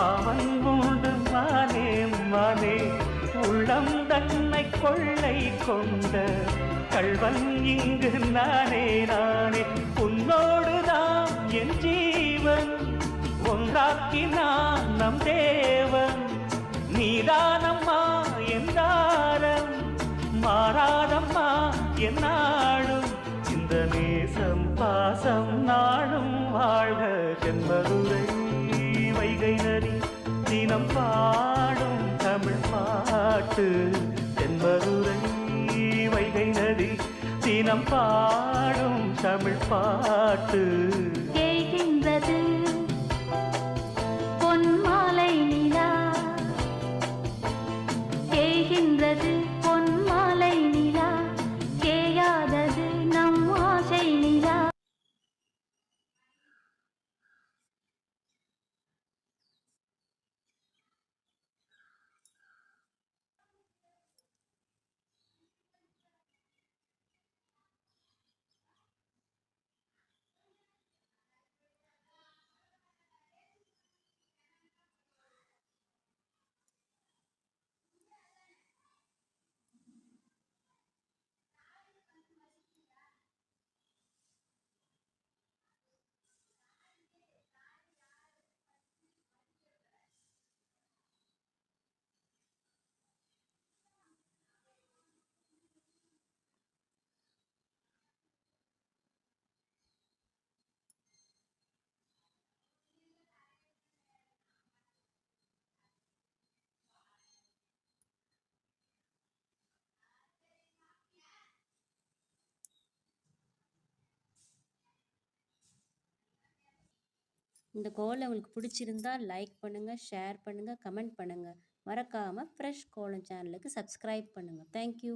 மாமன் உண்டு மானே மானே உள்ளம் தன்னை கொள்ளை கொண்ட கள்வன் இங்கு நானே நானே உன்னோடுதான் என் ஜீவன் ஒன்றாக்கினான் நம் தேவன் நீதானம்மா என்றாரம் மாறாதம்மா என்னாடும் இந்த நேசம் பாசம் நாடும் வாழ்க தென்மதுரை வைகை நதி தினம் பாடும் தமிழ் பாட்டு தென்மதுரை வைகை நதி தினம் பாடும் தமிழ் பாட்டு கேட்கின்றது பொன்மாலை நிலா கேட்கின்றது பொன்மாலை நிலா கேயாதது நம் ஆசை நிலா. இந்த கோலம் உங்களுக்கு பிடிச்சிருந்தா லைக் பண்ணுங்கள், ஷேர் பண்ணுங்கள், கமெண்ட் பண்ணுங்கள். மறக்காமல் ஃப்ரெஷ் கோலம் சேனலுக்கு சப்ஸ்கிரைப் பண்ணுங்கள். தேங்க்யூ.